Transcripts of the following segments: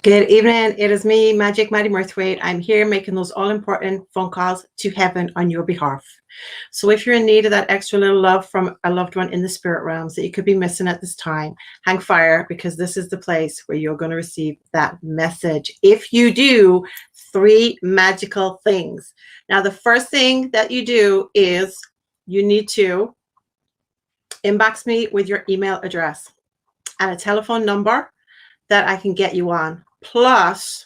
Good evening. It is me, Maddy Murthwaite. I'm here making those all-important phone calls to heaven on your behalf. So if you're in need of that extra little love from a loved one in the spirit realms that you could be missing at this time, hang fire, because this is the place where you're going to receive that message. If you do 3 magical things. Now, the first thing that you do is you need to inbox me with your email address and a telephone number that I can get you on. Plus,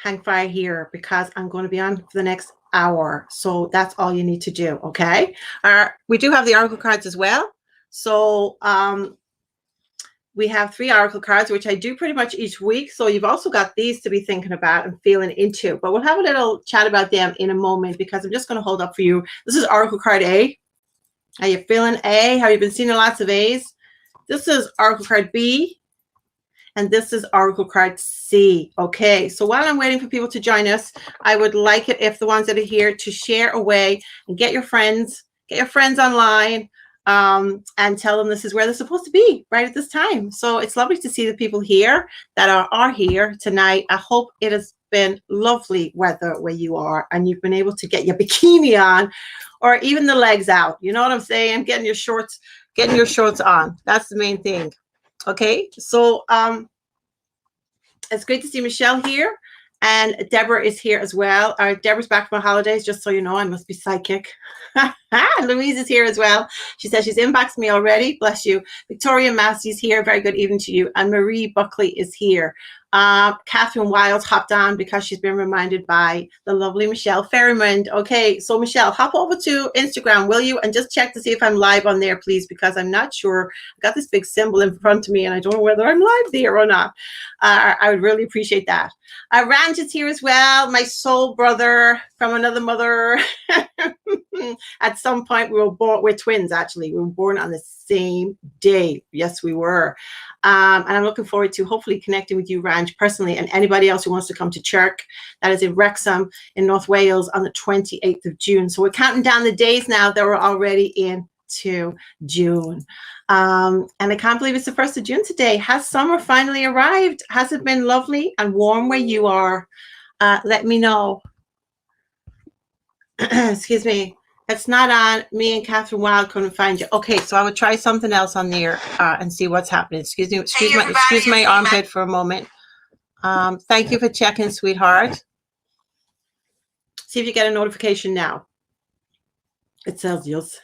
hang fire here because I'm going to be on for the next hour. So that's all you need to do, okay? We do have the oracle cards as well. So we have 3 oracle cards, which I do pretty much each week. So you've also got these to be thinking about and feeling into. But we'll have a little chat about them in a moment because I'm just going to hold up for you. This is oracle card A. Are you feeling A? Have you been seeing lots of A's? This is oracle card B, and this is oracle card C. Okay, so while I'm waiting for people to join us, I would like it if the ones that are here to share away and get your friends online, and tell them this is where they're supposed to be right at this time. So it's lovely to see the people here that are here tonight. I hope it has been lovely weather where you are, and you've been able to get your bikini on, or even the legs out. You know what I'm saying? Getting your shorts on. That's the main thing. Okay, so it's great to see Michelle here, and Deborah is here as well. Deborah's back from holidays, just so you know. I must be psychic. Louise is here as well. She says she's inboxed me already. Bless you. Victoria Massey's here. Very good evening to you. And Marie Buckley is here. Catherine Wild hopped on because she's been reminded by the lovely Michelle Ferrimond. Okay, so Michelle, hop over to Instagram, will you? And just check to see if I'm live on there, please, because I'm not sure. I've got this big symbol in front of me, and I don't know whether I'm live there or not. I would really appreciate that. Ranj is here as well, my soul brother from another mother. At some point, we're twins, actually. We were born on the same day. Yes, we were. And I'm looking forward to hopefully connecting with you, Ranj, personally, and anybody else who wants to come to Chirk. That is in Wrexham in North Wales on the 28th of June. So we're counting down the days now that we're already into June. And I can't believe it's the 1st of June today. Has summer finally arrived? Has it been lovely and warm where you are? Let me know. Excuse me. It's not on. Me and Catherine Wild couldn't find you. Okay, so I would try something else on there and see what's happening. Excuse me. Excuse my armpit for a moment. Thank you for checking, sweetheart. See if you get a notification now. It says yes.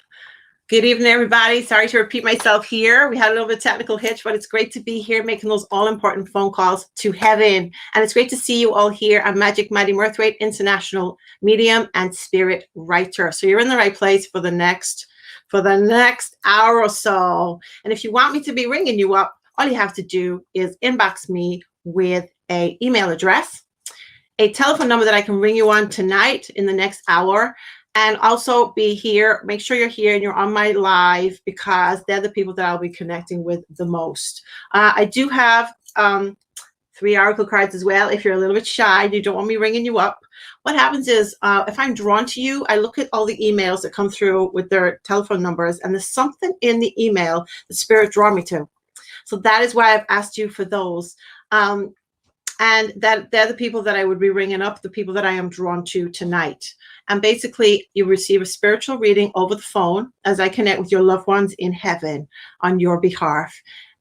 Good evening, everybody. Sorry to repeat myself here. We had a little bit of technical hitch, but it's great to be here making those all-important phone calls to heaven. And it's great to see you all here. I'm Maddy Murthwaite, international medium and spirit writer. So you're in the right place for the next hour or so. And if you want me to be ringing you up, all you have to do is inbox me with an email address, a telephone number that I can ring you on tonight in the next hour, and also be here. Make sure you're here and you're on my live, because they're the people that I'll be connecting with the most. I do have 3 oracle cards as well. If you're a little bit shy, you don't want me ringing you up. What happens is if I'm drawn to you, I look at all the emails that come through with their telephone numbers, and there's something in the email the spirit draw me to. So that is why I've asked you for those. And that they're the people that I would be ringing up, the people that I am drawn to tonight. And basically, you receive a spiritual reading over the phone as I connect with your loved ones in heaven on your behalf.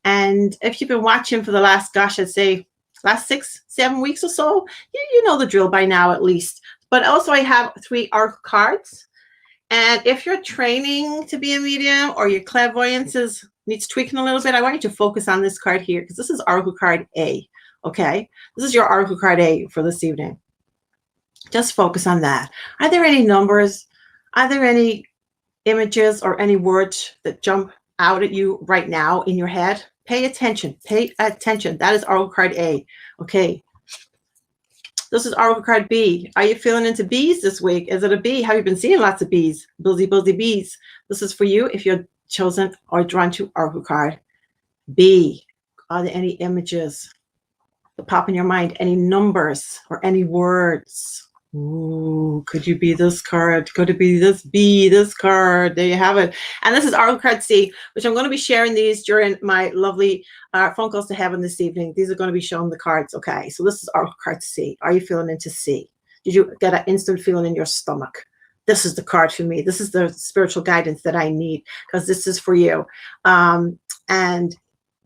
And if you've been watching for the last, gosh, I'd say last 6-7 weeks or so, you know the drill by now at least. But also I have 3 oracle cards. And if you're training to be a medium or your clairvoyance needs tweaking a little bit, I want you to focus on this card here, because this is oracle card A. Okay, this is your oracle card A for this evening. Just focus on that. Are there any numbers? Are there any images or any words that jump out at you right now in your head? Pay attention. Pay attention. That is oracle card A. Okay. This is oracle card B. Are you feeling into bees this week? Is it a bee? Have you been seeing lots of bees? Buzzy bees. This is for you if you're chosen or drawn to oracle card B. Are there any images that pop in your mind? Any numbers or any words? Ooh, could you be this card? Could it be this card? There you have it. And this is Oracle Card C, which I'm going to be sharing these during my lovely phone calls to heaven this evening. These are going to be showing the cards. Okay, so this is Oracle Card C. Are you feeling into C? Did you get an instant feeling in your stomach? This is the card for me. This is the spiritual guidance that I need, because this is for you. And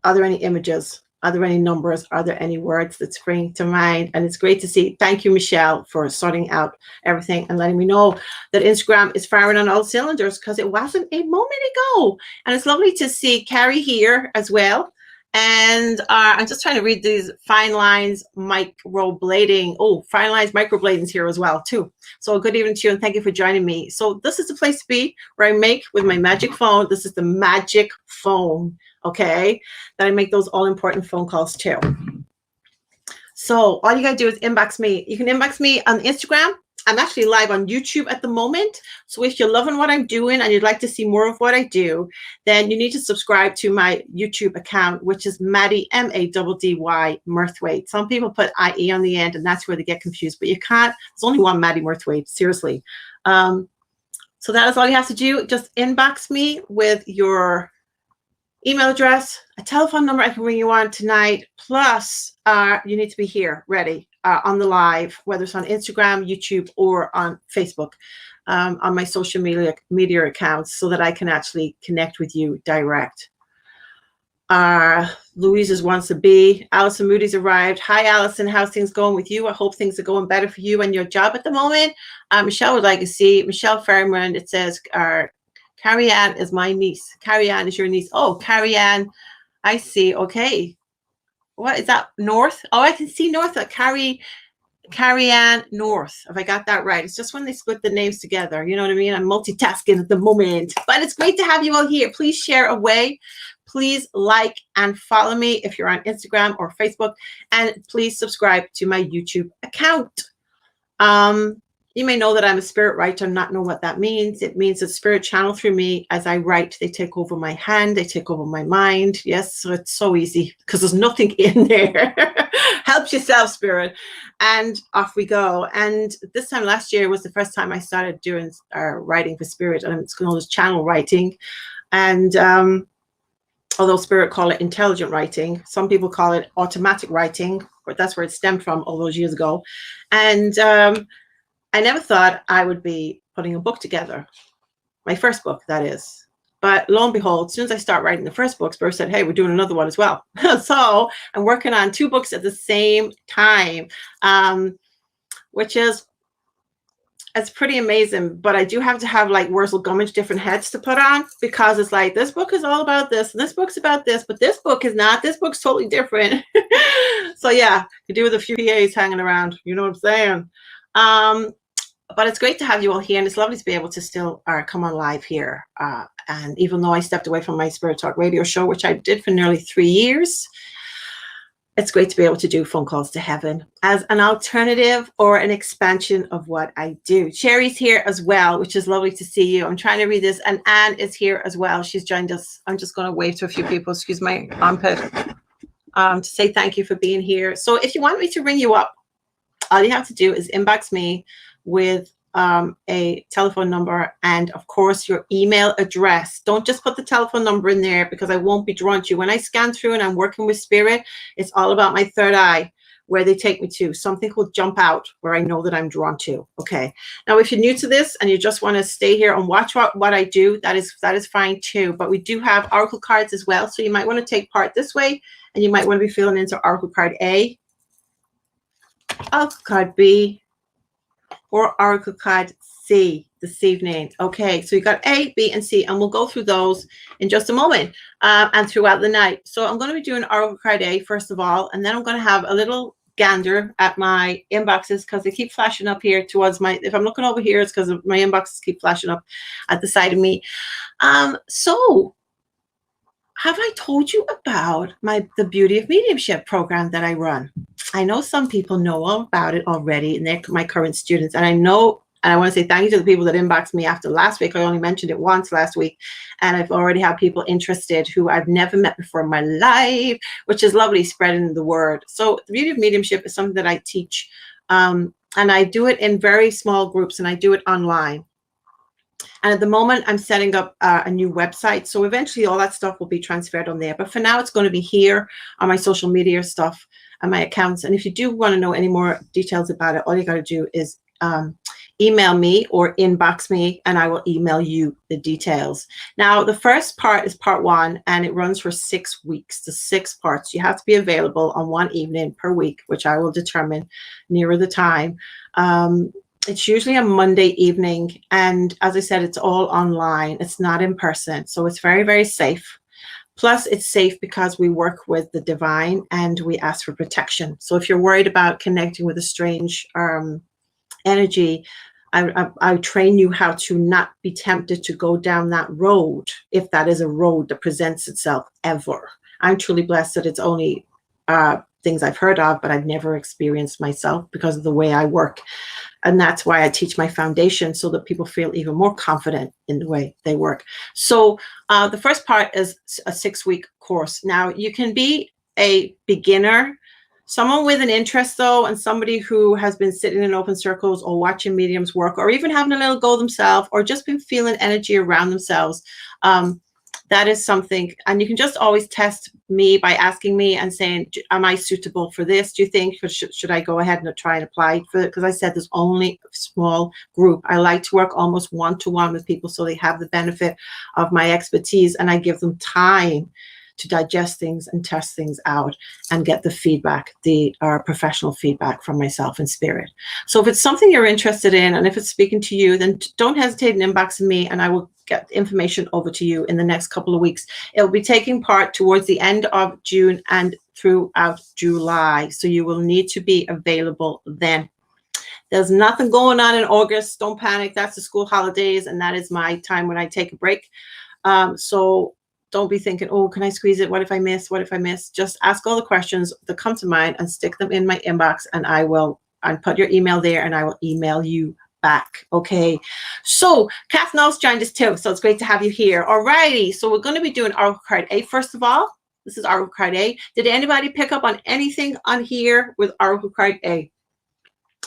are there any images? Are there any numbers? Are there any words that spring to mind? And it's great to see. Thank you, Michelle, for sorting out everything and letting me know that Instagram is firing on all cylinders, because it wasn't a moment ago. And it's lovely to see Carrie here as well. And I'm just trying to read these fine lines microblading. Oh, fine lines microblading's here as well too. So good evening to you, and thank you for joining me. So this is the place to be, where I make with my magic phone. This is the magic phone, okay, that I make those all important phone calls too. So all you gotta do is inbox me. You can inbox me on Instagram. I'm actually live on YouTube at the moment. So if you're loving what I'm doing and you'd like to see more of what I do, then you need to subscribe to my YouTube account, which is Maddy, M-A-D-D-Y, Murthwaite. Some people put I-E on the end, and that's where they get confused, but you can't. There's only one Maddy Murthwaite, seriously. So that is all you have to do. Just inbox me with your email address, a telephone number I can ring you on tonight, plus you need to be here ready on the live, whether it's on Instagram, YouTube, or on Facebook, on my social media accounts, so that I can actually connect with you direct. Louise's wants to be. Allison Moody's arrived. Hi, Allison. How's things going with you? I hope things are going better for you and your job at the moment. Michelle would like to see. Michelle Fairmont, it says, Carrie Ann is my niece. Carrie Ann is your niece. Oh, Carrie Ann, I see. Okay. What is that? North? Oh, I can see North. Carrie Ann North, if I got that right. It's just when they split the names together. You know what I mean? I'm multitasking at the moment. But it's great to have you all here. Please share away. Please like and follow me if you're on Instagram or Facebook. And please subscribe to my YouTube account. You may know that I'm a spirit writer, not know what that means. It means that spirit channel through me as I write. They take over my hand. They take over my mind. Yes, so it's so easy because there's nothing in there. Help yourself, spirit. And off we go. And this time last year was the first time I started doing writing for spirit. And it's called channel writing. And although spirit call it intelligent writing, some people call it automatic writing, but that's where it stemmed from all those years ago. And I never thought I would be putting a book together, my first book, that is. But lo and behold, as soon as I start writing the first book, Spirit said, hey, we're doing another one as well. So I'm working on 2 books at the same time, which is, it's pretty amazing. But I do have to have like Wurzel Gummidge different heads to put on, because it's like, this book is all about this, and this book's about this, but this book is not. This book's totally different. So yeah, you do with a few PAs hanging around. You know what I'm saying? But it's great to have you all here, and it's lovely to be able to still come on live here. And even though I stepped away from my Spirit Talk radio show, which I did for nearly 3 years, it's great to be able to do phone calls to heaven as an alternative or an expansion of what I do. Sherry's here as well, which is lovely to see you. I'm trying to read this, and Anne is here as well. She's joined us. I'm just going to wave to a few people. Excuse my armpit. To say thank you for being here. So if you want me to ring you up, all you have to do is inbox me with a telephone number and, of course, your email address. Don't just put the telephone number in there, because I won't be drawn to you. When I scan through and I'm working with spirit, it's all about my third eye, where they take me to. Something will jump out where I know that I'm drawn to. Okay. Now, if you're new to this and you just want to stay here and watch what I do, that is fine too. But we do have oracle cards as well. So you might want to take part this way, and you might want to be filling into oracle card A, oracle card B, or oracle card C this evening. Okay, so you got A, B, and C, and we'll go through those in just a moment and throughout the night. So I'm going to be doing oracle card A first of all, and then I'm going to have a little gander at my inboxes, because they keep flashing up here towards my, if I'm looking over here, it's because my inboxes keep flashing up at the side of me. So have I told you about the Beauty of Mediumship program that I run? I know some people know all about it already, and they're my current students. And I know, and I want to say thank you to the people that inboxed me after last week. I only mentioned it once last week, and I've already had people interested who I've never met before in my life, which is lovely, spreading the word. So the Beauty of Mediumship is something that I teach And I do it in very small groups, and I do it online. And at the moment, I'm setting up a new website. So eventually all that stuff will be transferred on there. But for now, it's going to be here on my social media stuff and my accounts. And if you do want to know any more details about it, all you got to do is email me or inbox me, and I will email you the details. Now, the first part is part 1, and it runs for 6 weeks. The 6 parts. You have to be available on one evening per week, which I will determine nearer the time. It's usually a Monday evening, and as I said, it's all online. It's not in person, so it's very, very safe. Plus, it's safe because we work with the divine and we ask for protection. So if you're worried about connecting with a strange energy, I train you how to not be tempted to go down that road, if that is a road that presents itself ever. I'm truly blessed that it's only things I've heard of, but I've never experienced myself because of the way I work. And that's why I teach my foundation, so that people feel even more confident in the way they work. So the first part is a 6-week course. Now, you can be a beginner, someone with an interest though, and somebody who has been sitting in open circles or watching mediums work, or even having a little go themselves, or just been feeling energy around themselves. That is something, and you can just always test me by asking me and saying, am I suitable for this? Do you think, should I go ahead and try and apply for it? Because I said there's only a small group. I like to work almost one-to-one with people so they have the benefit of my expertise, and I give them time to digest things and test things out and get the feedback, the professional feedback from myself and spirit. So if it's something you're interested in, and if it's speaking to you, then don't hesitate in inboxing me, and I will get information over to you in the next couple of weeks. It'll be taking part towards the end of June and throughout July. So you will need to be available then. There's nothing going on in August. Don't panic. That's the school holidays, and that is my time when I take a break. So don't be thinking, oh, can I squeeze it? What if I miss? What if I miss? Just ask all the questions that come to mind and stick them in my inbox, and I'll put your email there, and I will email you back. Okay. So Kath Knowles joined us too. So it's great to have you here. All righty. So we're going to be doing Oracle Card A. First of all, this is Oracle Card A. Did anybody pick up on anything on here with Oracle Card A?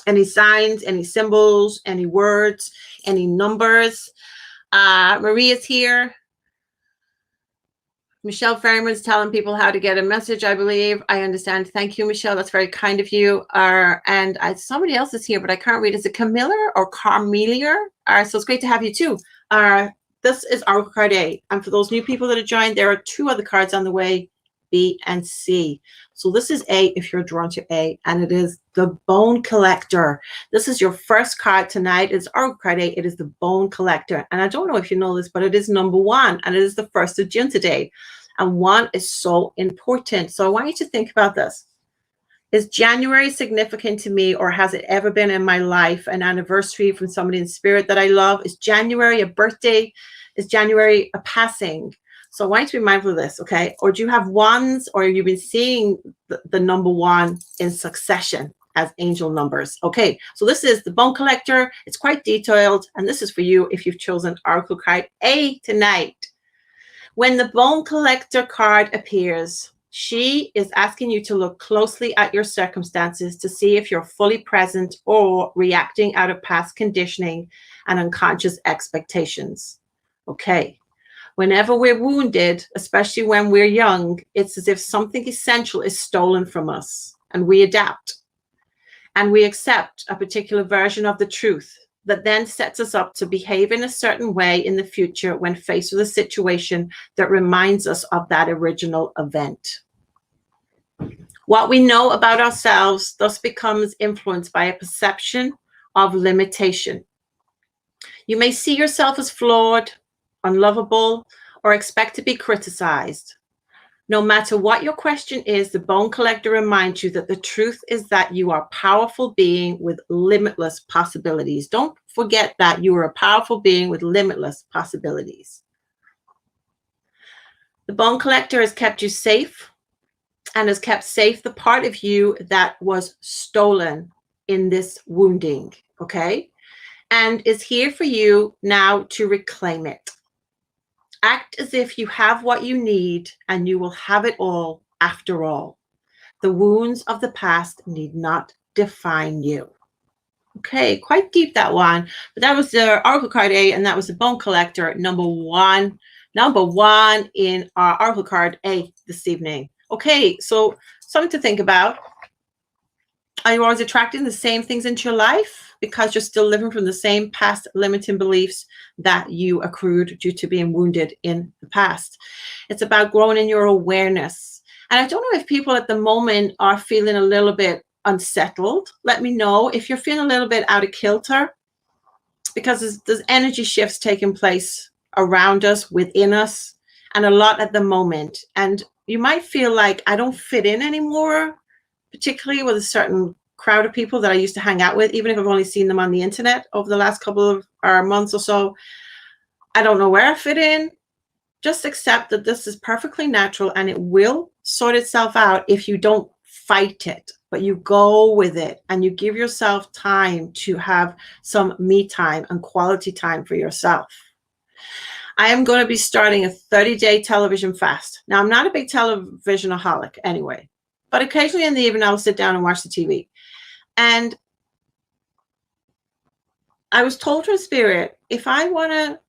Any signs, any symbols, any words, any numbers? Maria's here. Michelle Ferryman's telling people how to get a message, I believe. I understand. Thank you, Michelle. That's very kind of you. And somebody else is here, but I can't read. Is it Camilla or Carmelia? So it's great to have you too. This is Oracle Card A. And for those new people that have joined, there are 2 other cards on the way, B and C. So this is A if you're drawn to A, and it is the Bone Collector. This is your first card tonight. It's Oracle Card A. It is the Bone Collector. And I don't know if you know this, but it is number 1, and it is the 1st of June today. And 1 is so important. So I want you to think about this. Is January significant to me, or has it ever been in my life an anniversary from somebody in spirit that I love? Is January a birthday? Is January a passing? So I want you to be mindful of this, okay? Or do you have ones, or have you been seeing the number 1 in succession as angel numbers? Okay, so this is the Bone Collector. It's quite detailed, and this is for you if you've chosen Oracle Card A tonight. When the Bone Collector card appears, she is asking you to look closely at your circumstances to see if you're fully present or reacting out of past conditioning and unconscious expectations. Okay. Whenever we're wounded, especially when we're young, it's as if something essential is stolen from us, and we adapt and we accept a particular version of the truth that then sets us up to behave in a certain way in the future when faced with a situation that reminds us of that original event. What we know about ourselves thus becomes influenced by a perception of limitation. You may see yourself as flawed, unlovable, or expect to be criticized. No matter what your question is, the Bone Collector reminds you that the truth is that you are a powerful being with limitless possibilities. Don't forget that you are a powerful being with limitless possibilities. The Bone Collector has kept you safe and has kept safe the part of you that was stolen in this wounding, okay? And is here for you now to reclaim it. Act as if you have what you need, and you will have it all after all. The wounds of the past need not define you. Okay, quite deep that one. But that was the Oracle card A, and that was the Bone Collector, number one. Number one in our Oracle card A this evening. Okay, so something to think about. Are you always attracting the same things into your life because you're still living from the same past limiting beliefs that you accrued due to being wounded in the past? It's about growing in your awareness. And I don't know if people at the moment are feeling a little bit unsettled. Let me know if you're feeling a little bit out of kilter, because there's energy shifts taking place around us, within us, and a lot at the moment. And you might feel like, I don't fit in anymore, particularly with a certain crowd of people that I used to hang out with, even if I've only seen them on the internet over the last couple of months or so. I don't know where I fit in. Just accept that this is perfectly natural, and it will sort itself out if you don't fight it, but you go with it and you give yourself time to have some me time and quality time for yourself. I am going to be starting a 30-day television fast. Now, I'm not a big televisionaholic anyway, but occasionally in the evening, I'll sit down and watch the TV. And I was told from Spirit, if I want to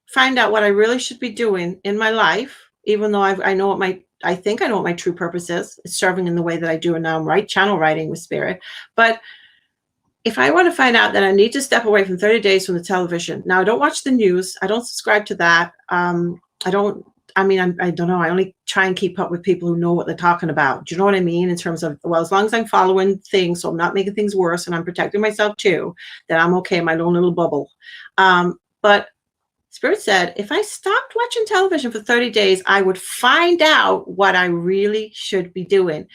find out what I really should be doing in my life, even though I think I know what my true purpose is, it's serving in the way that I do, and now I'm channel writing with Spirit. But if I want to find out that I need to step away from 30 days from the television. Now, I don't watch the news. I don't subscribe to that. I don't know. I only try and keep up with people who know what they're talking about. Do you know what I mean? In terms of, well, as long as I'm following things, so I'm not making things worse and I'm protecting myself too, then I'm okay in my own little bubble. But Spirit said, if I stopped watching television for 30 days, I would find out what I really should be doing.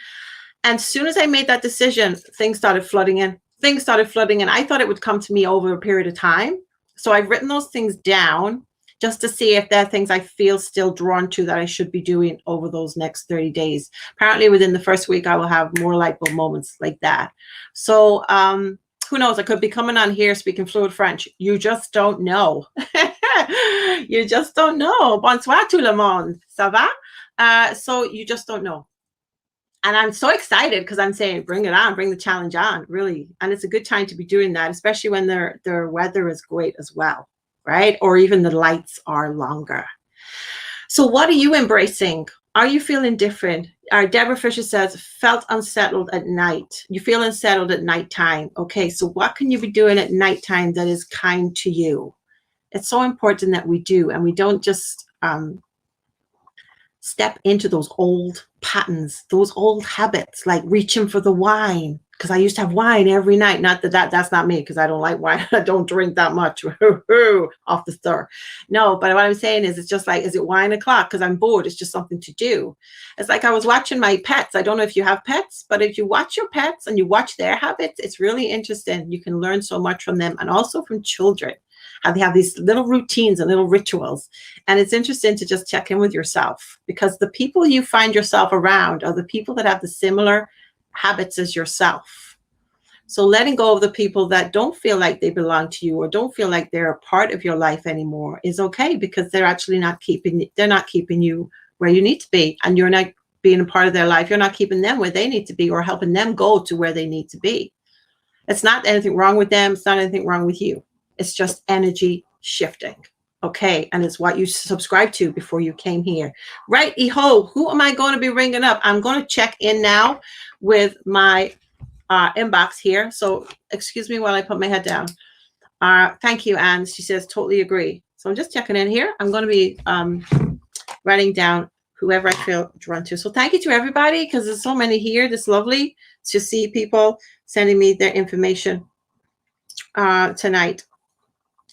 And as soon as I made that decision, things started flooding in. I thought it would come to me over a period of time. So I've written those things down just to see if there are things I feel still drawn to that I should be doing over those next 30 days. Apparently within the first week, I will have more light bulb moments like that. So who knows? I could be coming on here speaking fluent French. You just don't know. You just don't know. Bonsoir tout le monde. Ça va? So you just don't know. And I'm so excited because I'm saying, bring it on, bring the challenge on, really. And it's a good time to be doing that, especially when their weather is great as well, right? Or even the lights are longer. So what are you embracing? Are you feeling different? Deborah Fisher says, felt unsettled at night. You feel unsettled at nighttime. Okay, so what can you be doing at nighttime that is kind to you? It's so important that we do, and we don't just step into those old patterns, those old habits, like reaching for the wine. Because I used to have wine every night. Not that's not me, because I don't like wine. I don't drink that much. Off the stir. No, but what I'm saying is, it's just like, is it wine o'clock? Because I'm bored. It's just something to do. It's like I was watching my pets. I don't know if you have pets, but if you watch your pets and you watch their habits, it's really interesting. You can learn so much from them, and also from children. How they have these little routines and little rituals. And it's interesting to just check in with yourself, because the people you find yourself around are the people that have the similar habits as yourself. So letting go of the people that don't feel like they belong to you, or don't feel like they're a part of your life anymore, is okay, because they're actually not keeping you where you need to be, and you're not being a part of their life. You're not keeping them where they need to be, or helping them go to where they need to be. It's not anything wrong with them. It's not anything wrong with you. It's just energy shifting. Okay. And it's what you subscribed to before you came here. Right. Iho, who am I going to be ringing up? I'm going to check in now with my inbox here. So excuse me while I put my head down. Thank you, Anne. She says, totally agree. So I'm just checking in here. I'm going to be writing down whoever I feel drawn to. So thank you to everybody, because there's so many here. It's lovely to see people sending me their information tonight.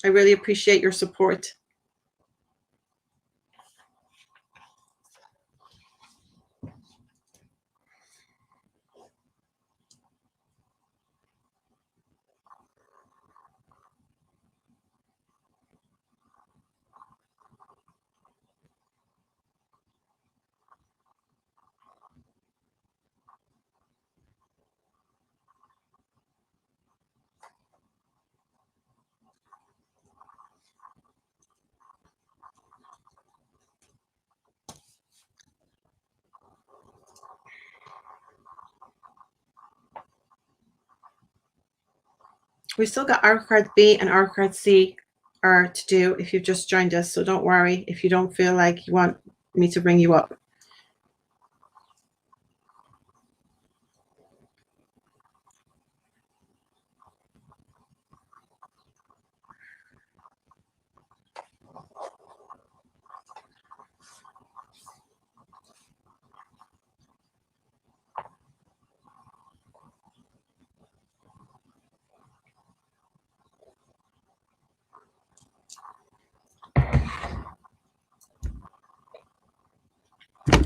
I really appreciate your support. We still got our card B and our card C are to do if you've just joined us. So don't worry if you don't feel like you want me to bring you up.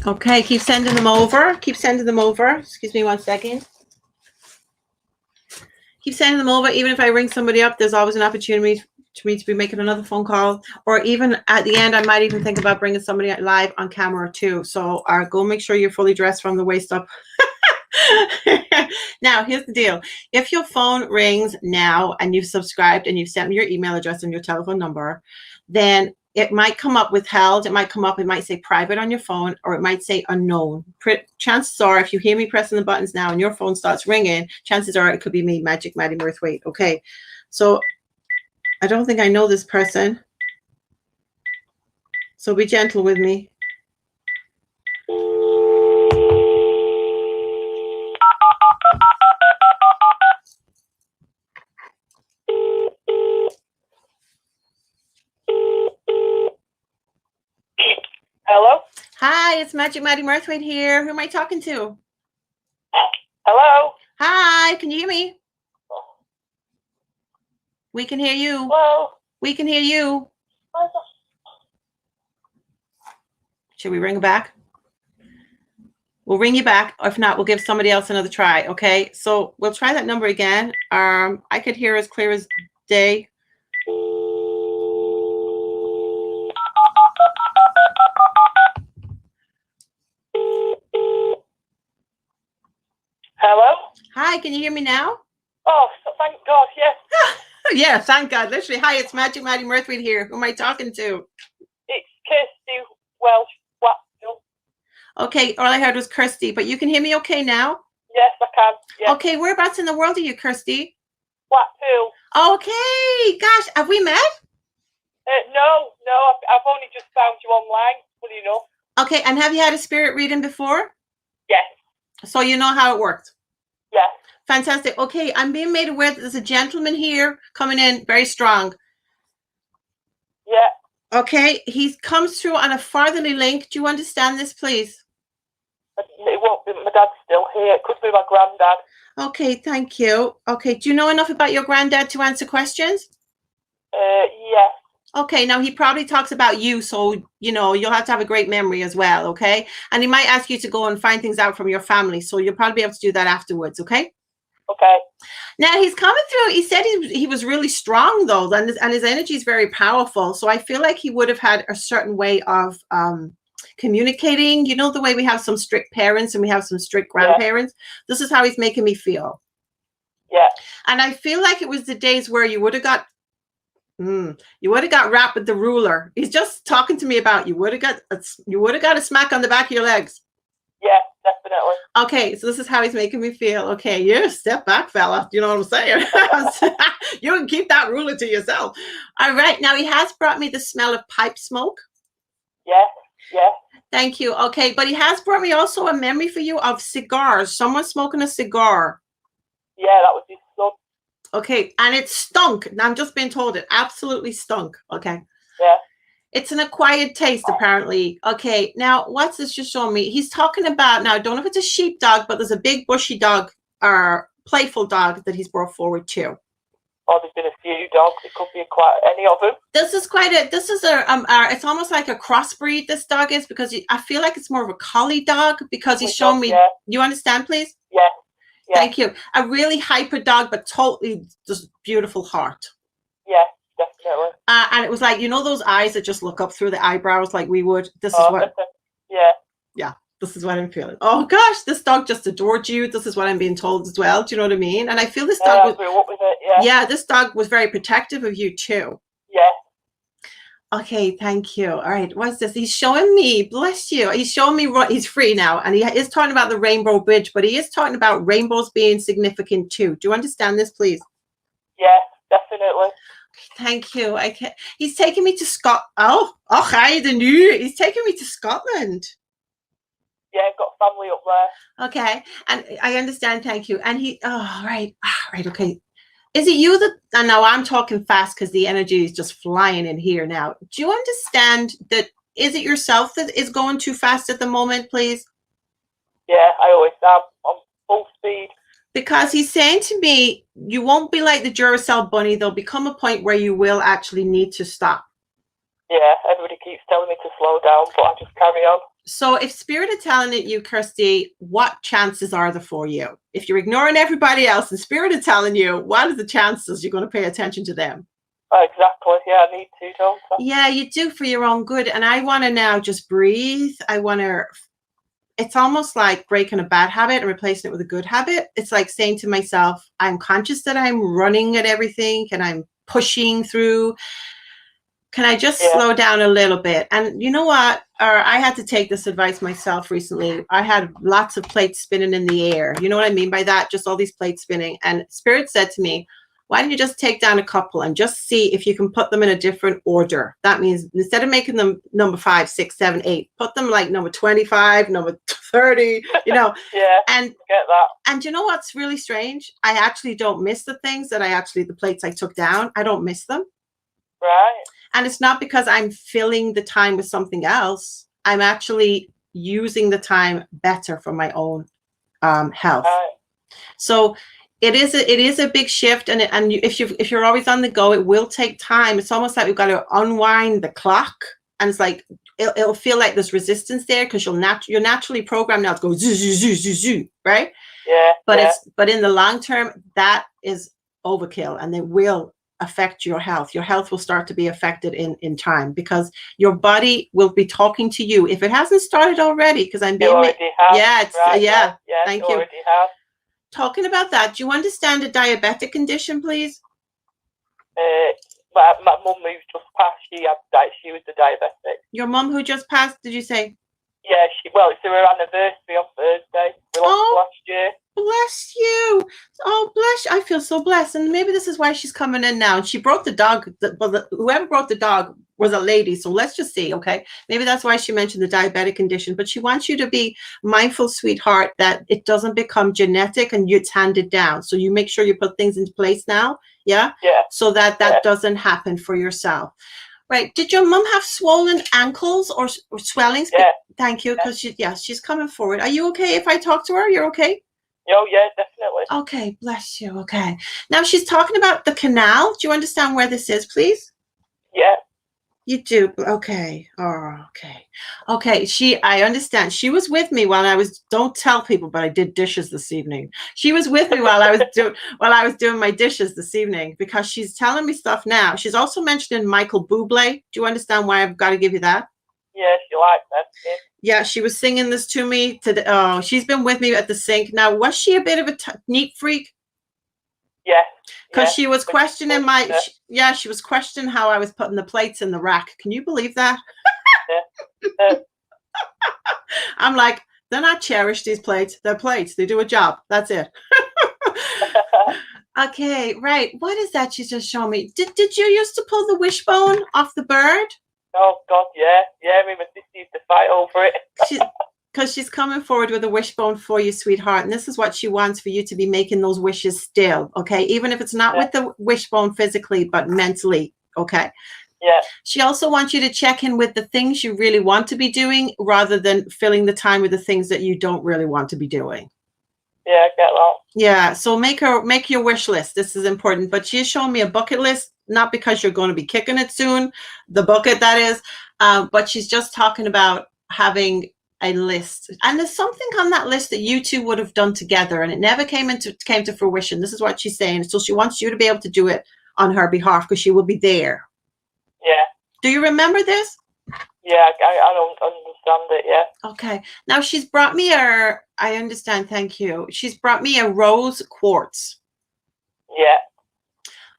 Okay, keep sending them over. Keep sending them over. Excuse me 1 second. Keep sending them over. Even if I ring somebody up, there's always an opportunity to me to be making another phone call. Or even at the end, I might even think about bringing somebody live on camera too. So go make sure you're fully dressed from the waist up. Now, here's the deal. If your phone rings now and you've subscribed and you've sent me your email address and your telephone number, then it might come up withheld. It might come up. It might say private on your phone, or it might say unknown. Chances are, if you hear me pressing the buttons now and your phone starts ringing, chances are it could be me, Magic Maddy Murthwaite. Okay. So I don't think I know this person. So be gentle with me. Hello? Hi, it's Magic Maddy Murthwaite here. Who am I talking to? Hello? Hi, can you hear me? We can hear you. Hello? We can hear you. Should we ring back? We'll ring you back. If not, we'll give somebody else another try. Okay, so we'll try that number again. I could hear as clear as day. Hello? Hi, can you hear me now? Oh, thank God, yes. Yeah, thank God. Literally. Hi, it's Magic Maddy Murthwaite here. Who am I talking to? It's Kirsty Welsh Watfield. Okay, all I heard was Kirsty, but you can hear me okay now? Yes, I can. Yes. Okay, whereabouts in the world are you, Kirsty? Watfield. Okay, gosh, have we met? No, I've only just found you online, funny enough. Okay, and have you had a spirit reading before? Yes. So you know how it worked? Yes. Fantastic. Okay, I'm being made aware that there's a gentleman here coming in very strong. Yeah. Okay, he comes through on a fatherly link. Do you understand this, please? It won't be, my dad's still here. It could be my granddad. Okay, thank you. Okay, do you know enough about your granddad to answer questions? Yes. Okay, now he probably talks about you, so, you know, you'll have to have a great memory as well, okay? And he might ask you to go and find things out from your family, so you'll probably be able to do that afterwards, okay? Okay. Now, he's coming through. He said he was really strong, though, and his energy is very powerful. So I feel like he would have had a certain way of communicating. You know, the way we have some strict parents and we have some strict grandparents? Yeah. This is how he's making me feel. Yeah. And I feel like it was the days where you would have got rapped with the ruler. He's just talking to me about you would have got a smack on the back of your legs. Yeah, definitely. Okay, so this is how he's making me feel. Okay, you step back, fella. You know what I'm saying? You can keep that ruler to yourself. All right, now he has brought me the smell of pipe smoke. Yeah, yeah. Thank you. Okay, but he has brought me also a memory for you of cigars. Someone smoking a cigar. Yeah, that was his son. Okay, and it stunk. I'm just being told it absolutely stunk. Okay. Yeah. It's an acquired taste, apparently. Okay, now what's this just showing me? He's talking about, now I don't know if it's a sheepdog, but there's a big bushy dog or playful dog that he's brought forward too. Oh, there's been a few dogs. It could be quite any of them. It's almost like a crossbreed, this dog is, because I feel like it's more of a collie dog because he's shown me. Yeah. You understand, please? Yeah. Yeah. Thank you. A really hyper dog, but totally just beautiful heart. Yeah, definitely. And it was like, you know, those eyes that just look up through the eyebrows like we would. This is what. Yeah. Yeah. This is what I'm feeling. Oh gosh, this dog just adored you. This is what I'm being told as well. Do you know what I mean? And I feel this dog was, grew up with it, yeah. Yeah, this dog was very protective of you too. Yeah. Okay, thank you. All right, what's this? He's showing me, bless you. He's showing me he's free now, and he is talking about the Rainbow Bridge, but he is talking about rainbows being significant too. Do you understand this, please? Yeah, definitely. Thank you. I can He's taking me to Scot. Oh, I knew. He's taking me to Scotland. Yeah, got family up there. Okay, and I understand. Thank you. And right, okay. Is it you that? And now I'm talking fast because the energy is just flying in here now. Do you understand that? Is it yourself that is going too fast at the moment, please? Yeah, I always am. I'm full speed. Because he's saying to me, you won't be like the Duracell bunny. There'll become a point where you will actually need to stop. Yeah, everybody keeps telling me to slow down, but I just carry on. So if Spirit is telling it you, Kirsty, what chances are there for you? If you're ignoring everybody else and Spirit is telling you, what are the chances you're going to pay attention to them? Exactly. Yeah, I need to, don't I? Yeah, you do, for your own good. And I want to now just breathe. It's almost like breaking a bad habit and replacing it with a good habit. It's like saying to myself, I'm conscious that I'm running at everything and I'm pushing through. Can I just slow down a little bit? And you know what? I had to take this advice myself recently. I had lots of plates spinning in the air. You know what I mean by that? Just all these plates spinning. And Spirit said to me, why don't you just take down a couple and just see if you can put them in a different order? That means instead of making them number 5, 6, 7, 8, put them like number 25, number 30, you know. Yeah, and get that. And you know what's really strange? I actually don't miss the things that the plates I took down. I don't miss them. Right. And it's not because I'm filling the time with something else. I'm actually using the time better for my own health. Right. So it is a big shift, and if you're always on the go, it will take time. It's almost like we've got to unwind the clock, and it's like it'll feel like there's resistance there because you're naturally programmed now to go zoo zoo zoo zoo zoo, right? Yeah. But in the long term, that is overkill, and it will affect your health. Your health will start to be affected in time because your body will be talking to you if it hasn't started already. Because I'm being already has. Yeah, right, yeah. Yeah, Thank you. Already have. Talking about that, do you understand a diabetic condition, please? My mum who's just passed, she was the diabetic. Your mum who just passed, did you say? Yeah, it's her anniversary on Thursday. We lost last year. Bless you. Oh, bless you. I feel so blessed. And maybe this is why she's coming in now. And she brought the dog. Whoever brought the dog was a lady. So let's just see, okay? Maybe that's why she mentioned the diabetic condition. But she wants you to be mindful, sweetheart, that it doesn't become genetic and it's handed down. So you make sure you put things into place now, yeah? Yeah. So that doesn't happen for yourself. Right. Did your mum have swollen ankles or swellings? Yeah. Thank you, because she's coming forward. Are you okay if I talk to her? You're okay? Oh, yeah, definitely. Okay, bless you. Okay. Now she's talking about the canal. Do you understand where this is, please? Yeah. You do. Okay. Oh, okay. Okay. I understand. She was with me while don't tell people, but I did dishes this evening. She was with me while I was doing my dishes this evening because she's telling me stuff now. She's also mentioning Michael Bublé. Do you understand why I've got to give you that? Yeah, she likes that. Yeah, she was singing this to me today. Oh, she's been with me at the sink. Now, was she a bit of a neat freak? Yeah. Because she was questioning she was questioning how I was putting the plates in the rack. Can you believe that? Yeah. I'm like, they're not cherished, these plates. They're plates. They do a job. That's it. Okay, right. What is that she's just showing me? Did you used to pull the wishbone off the bird? Oh, God, yeah. Yeah, me and my sister used to fight over it. Because she's coming forward with a wishbone for you, sweetheart. And this is what she wants for you to be making those wishes still, okay? Even if it's not with the wishbone physically, but mentally, okay? Yeah. She also wants you to check in with the things you really want to be doing rather than filling the time with the things that you don't really want to be doing. Yeah, I get that. Yeah, so make your wish list. This is important. But she's showing me a bucket list, not because you're going to be kicking it soon, the bucket that is, but she's just talking about having a list. And there's something on that list that you two would have done together and it never came to fruition. This is what she's saying. So she wants you to be able to do it on her behalf because she will be there. Yeah. Do you remember this? Yeah, I don't understand it, yeah. Okay. Now she's brought me I understand, thank you. She's brought me a rose quartz. Yeah.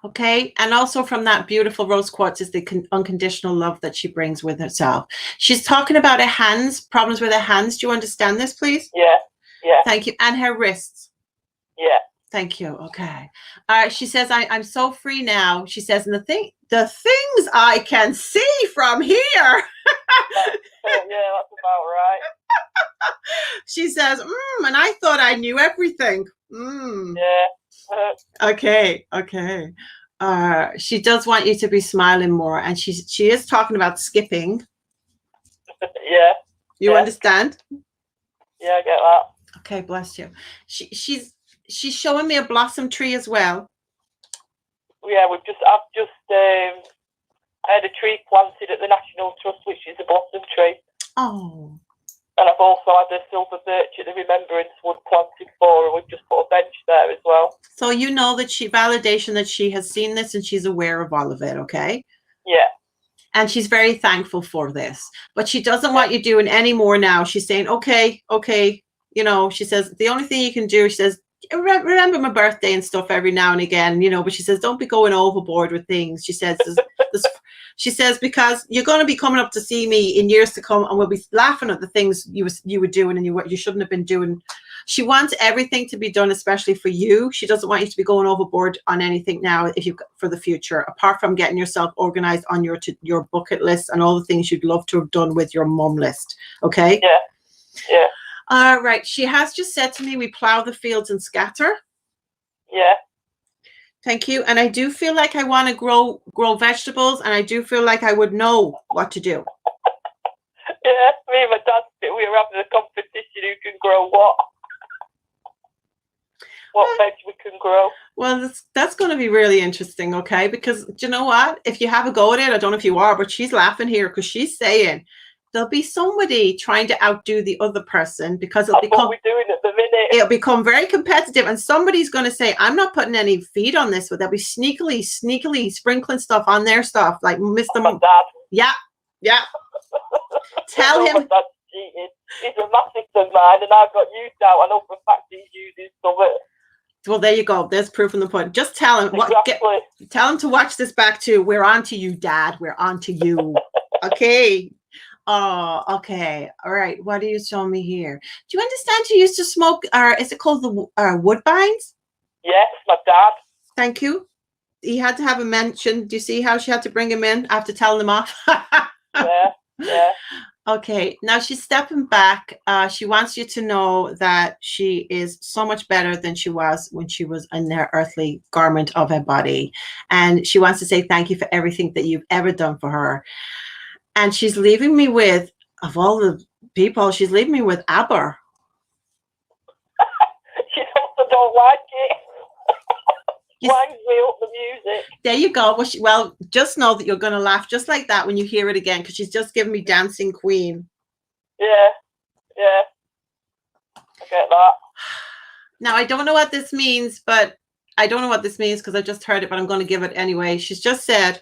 Okay. And also from that beautiful rose quartz is the unconditional love that she brings with herself. She's talking about her hands, problems with her hands. Do you understand this, please? Yeah. Yeah. Thank you. And her wrists. Yeah. Thank you. Okay. She says, I'm so free now. She says, and the things I can see from here. Yeah, that's about right. She says, and I thought I knew everything. Yeah. Okay. Okay. She does want you to be smiling more, and she is talking about skipping. Yeah. You understand? Yeah, I get that. Okay, bless you. She's showing me a blossom tree as well. Yeah, I had a tree planted at the National Trust, which is a blossom tree. Oh. And I've also had a silver birch at the Remembrance Wood planted for her. We've just put a bench there as well. So you know that validation that she has seen this and she's aware of all of it, okay? Yeah. And she's very thankful for this. But she doesn't want you doing any more now. She's saying, okay. You know, she says, the only thing you can do, she says, remember my birthday and stuff every now and again, you know, but she says, don't be going overboard with things. She says, she says, because you're going to be coming up to see me in years to come and we'll be laughing at the things you were doing and you shouldn't have been doing. She wants everything to be done, especially for you. She doesn't want you to be going overboard on anything now for the future, apart from getting yourself organized on your bucket list and all the things you'd love to have done with your mum list. Okay? Yeah. Yeah. All right. She has just said to me, we plow the fields and scatter. Yeah. Thank you. And I do feel like I want to grow vegetables, and I do feel like I would know what to do. Yeah, me and my dad, we were having a competition who can grow what veg we can grow. Well, that's going to be really interesting, okay? Because do you know what? If you have a go at it, I don't know if you are, but she's laughing here because she's saying there'll be somebody trying to outdo the other person because That's what we're doing at the minute. It'll become very competitive, and somebody's going to say, I'm not putting any feed on this, but they'll be sneakily sprinkling stuff on their stuff, like Mr. My dad. Yeah. Tell him. My dad's cheating. He's a massive of mine, and I've got used out. I know for a fact he's using some of it. Well, there you go. There's proof in the pudding. Just tell him. Exactly. Tell him to watch this back too. We're on to you, Dad. We're on to you. Okay. Oh, okay. All right. What are you showing me here? Do you understand you used to smoke, is it called the woodbines? Yes, my dad. Thank you. He had to have a mention. Do you see how she had to bring him in after telling him off? Yeah. Okay. Now she's stepping back. She wants you to know that she is so much better than she was when she was in her earthly garment of her body. And she wants to say thank you for everything that you've ever done for her. And she's leaving me with, of all the people, she's leaving me with ABBA. She also don't like it. Winds me up the music. There you go. Well, just know that you're going to laugh just like that when you hear it again, because she's just giving me Dancing Queen. Yeah. I get that. Now, I don't know what this means, because I just heard it, but I'm going to give it anyway. She's just said,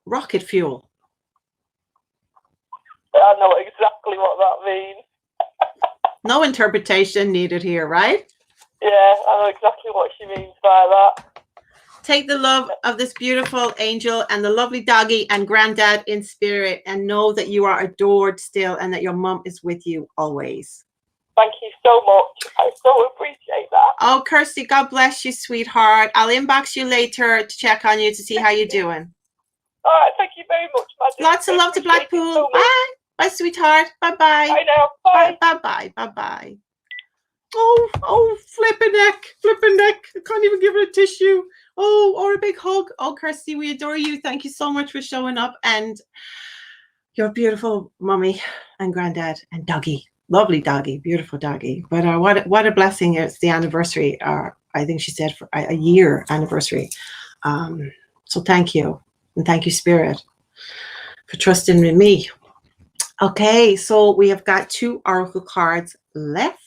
rocket fuel. I know exactly what that means. No interpretation needed here, right? Yeah, I know exactly what she means by that. Take the love of this beautiful angel and the lovely doggy and granddad in spirit, and know that you are adored still and that your mum is with you always. Thank you so much. I so appreciate that. Oh, Kirsty, God bless you, sweetheart. I'll inbox you later to check on you to see how you're doing. All right, thank you very much, Maddy. Lots of love to Blackpool. So bye. Bye, sweetheart. Bye-bye. Bye now. Bye. Bye-bye. Bye-bye. Oh, flipping neck. I can't even give her a tissue. Oh, or a big hug. Oh, Kirsty, we adore you. Thank you so much for showing up. And your beautiful mummy and granddad and doggy. Lovely doggy. Beautiful doggy. But what a blessing. It's the anniversary. I think she said for a year anniversary. So thank you. And thank you, Spirit, for trusting in me. Okay, so we have got 2 oracle cards left.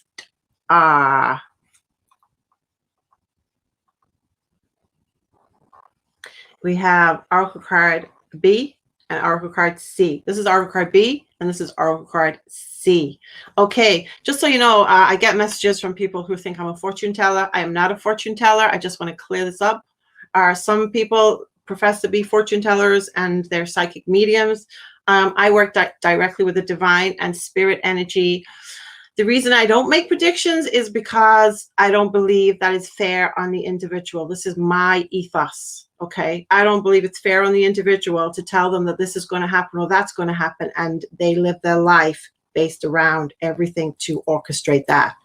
We have oracle card B and oracle card C. This is oracle card B and this is oracle card C. Okay, just so you know, I get messages from people who think I'm a fortune teller. I am not a fortune teller. I just want to clear this up. Some people profess to be fortune tellers and they're psychic mediums. I work directly with the divine and spirit energy. The reason I don't make predictions is because I don't believe that it's fair on the individual. This is my ethos, okay? I don't believe it's fair on the individual to tell them that this is going to happen or that's going to happen, and they live their life based around everything to orchestrate that.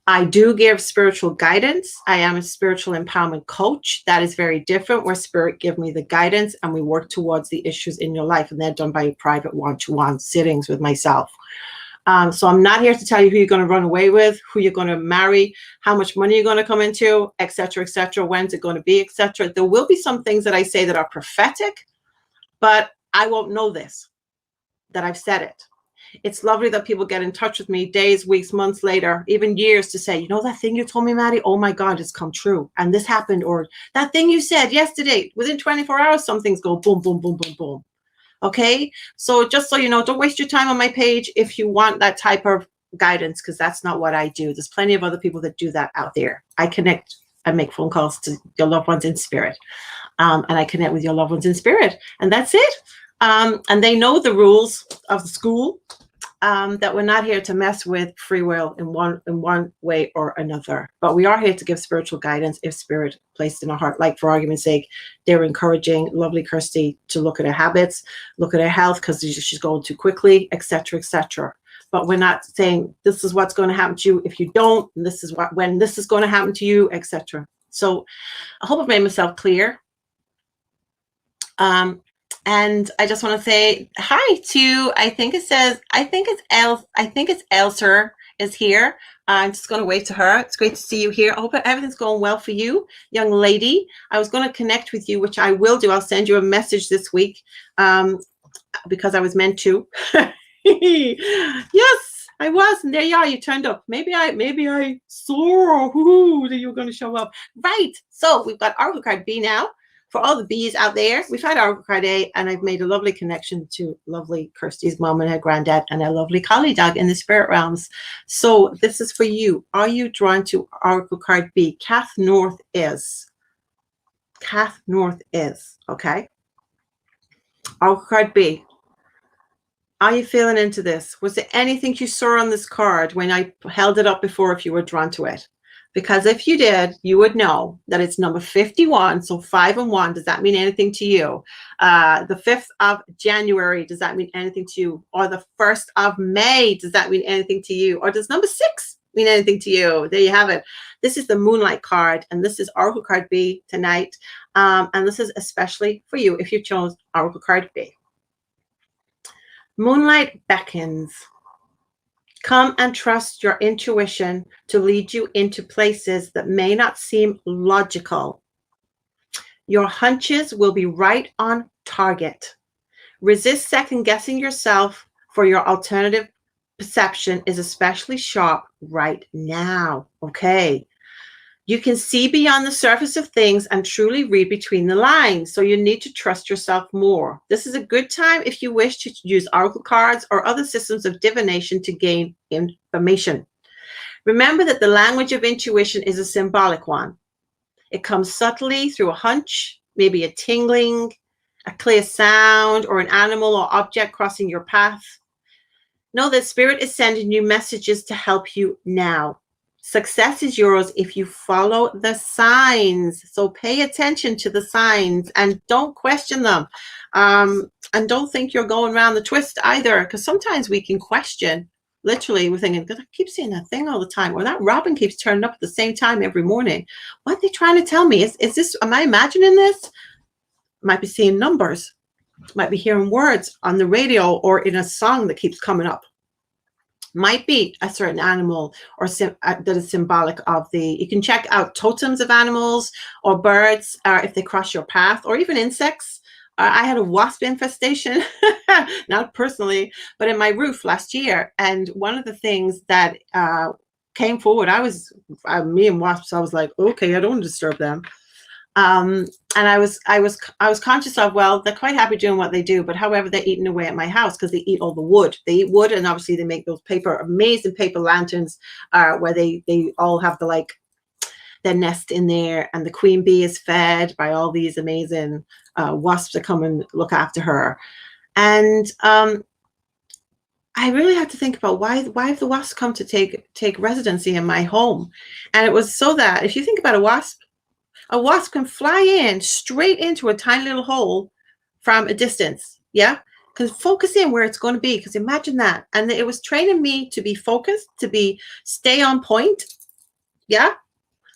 I do give spiritual guidance. I am a spiritual empowerment coach. That is very different, where spirit give me the guidance and we work towards the issues in your life, and they're done by private one-to-one sittings with myself. So I'm not here to tell you who you're going to run away with, who you're going to marry, how much money you're going to come into, etc., etc., when's it going to be, etc. There will be some things that I say that are prophetic, but I won't know this, that I've said it. It's lovely that people get in touch with me days, weeks, months later, even years, to say, you know, that thing you told me, Maddy, oh my God, it's come true. And this happened. Or that thing you said yesterday, within 24 hours, some things go boom, boom, boom, boom, boom. Okay. So just so you know, don't waste your time on my page if you want that type of guidance, because that's not what I do. There's plenty of other people that do that out there. I connect and make phone calls to your loved ones in spirit. And I connect with your loved ones in spirit. And that's it. And they know the rules of the school, that we're not here to mess with free will in one way or another. But we are here to give spiritual guidance if spirit placed in our heart. Like, for argument's sake, they're encouraging lovely Kirsty to look at her habits, look at her health because she's going too quickly, etc., etc. But we're not saying this is what's going to happen to you if you don't, and this is when this is going to happen to you, etc. So I hope I've made myself clear. And I just want to say hi to, I think it's Elser is here. I'm just going to wave to her. It's great to see you here. I hope everything's going well for you, young lady. I was going to connect with you, which I will do. I'll send you a message this week, because I was meant to. Yes, I was. And there you are. You turned up. Maybe I saw that you were going to show up. Right. So we've got Oracle card B now. For all the B's out there, we've had Oracle card A, and I've made a lovely connection to lovely Kirsty's mom and her granddad and a lovely collie dog in the spirit realms. So this is for you. Are you drawn to Oracle card B? Kath North is. Kath North is. Okay. Oracle card B. Are you feeling into this? Was there anything you saw on this card when I held it up before, if you were drawn to it? Because if you did, you would know that it's number 51. So 5 and 1. Does that mean anything to you? The 5th of January. Does that mean anything to you? Or the 1st of May. Does that mean anything to you? Or does number 6 mean anything to you? There you have it. This is the Moonlight card. And this is Oracle card B tonight. And this is especially for you if you chose Oracle card B. Moonlight beckons. Come and trust your intuition to lead you into places that may not seem logical. Your hunches will be right on target. Resist second-guessing yourself, for your alternative perception is especially sharp right now. Okay. You can see beyond the surface of things and truly read between the lines, so you need to trust yourself more. This is a good time if you wish to use oracle cards or other systems of divination to gain information. Remember that the language of intuition is a symbolic one. It comes subtly through a hunch, maybe a tingling, a clear sound, or an animal or object crossing your path. Know that Spirit is sending you messages to help you now. Success is yours if you follow the signs. So pay attention to the signs and don't question them. And don't think you're going around the twist either, because sometimes we can question. Literally, we're thinking, I keep seeing that thing all the time, or that robin keeps turning up at the same time every morning. What are they trying to tell me? Is this, am I imagining this? Might be seeing numbers, might be hearing words on the radio or in a song that keeps coming up. Might be a certain animal or that is symbolic of the, you can check out totems of animals or birds if they cross your path, or even insects. I had a wasp infestation, not personally, but in my roof last year. And one of the things that came forward, me and wasps, I was like, okay, I don't want to disturb them. And I was conscious of, well, they're quite happy doing what they do, but however, they're eating away at my house because they eat all the wood. They eat wood, and obviously they make those amazing paper lanterns where they all have their nest in there, and the queen bee is fed by all these amazing wasps that come and look after her. And I really had to think about why have the wasps come to take residency in my home? And it was so that if you think about a wasp can fly in straight into a tiny little hole from a distance. Yeah. Because focus in where it's going to be. Because imagine that. And it was training me to be focused, to stay on point. Yeah.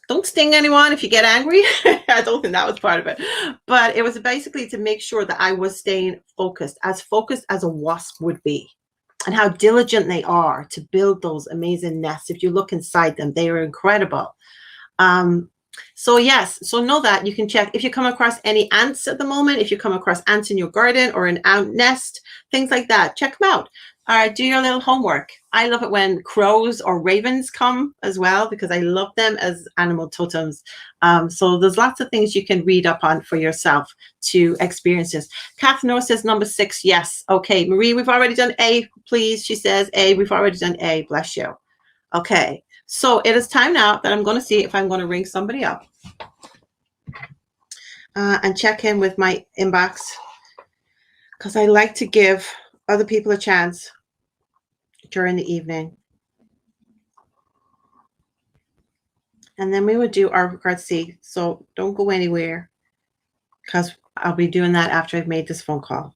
Don't sting anyone if you get angry. I don't think that was part of it. But it was basically to make sure that I was staying focused as a wasp would be. And how diligent they are to build those amazing nests. If you look inside them, they are incredible. So yes, so know that you can check if you come across any ants at the moment, if you come across ants in your garden or an ant nest, things like that, check them out. Do your little homework. I love it when crows or ravens come as well, because I love them as animal totems. So there's lots of things you can read up on for yourself to experience this. Catherine says number 6. Yes. Okay. Marie, we've already done A, please. She says A. We've already done A. Bless you. Okay. So it is time now that I'm going to see if I'm going to ring somebody up and check in with my inbox, because I like to give other people a chance during the evening. And then we would do our courtesy. So don't go anywhere, because I'll be doing that after I've made this phone call.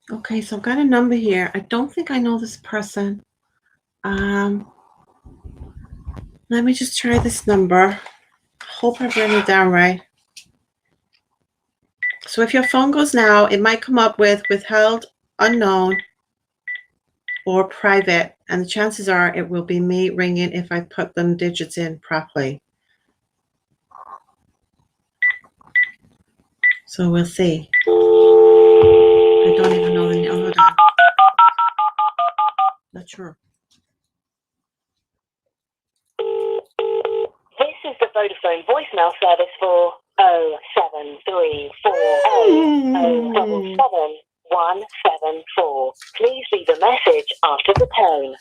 Okay, so I've got a number here. I don't think I know this person. Let me just try this number. Hope I've written it down right. So if your phone goes now, it might come up with withheld, unknown, or private. And the chances are it will be me ringing if I put them digits in properly. So we'll see. I don't even know the name. Oh, hold on. Not sure. This is the Vodafone voicemail service for 07340777174. Please leave a message after the tone.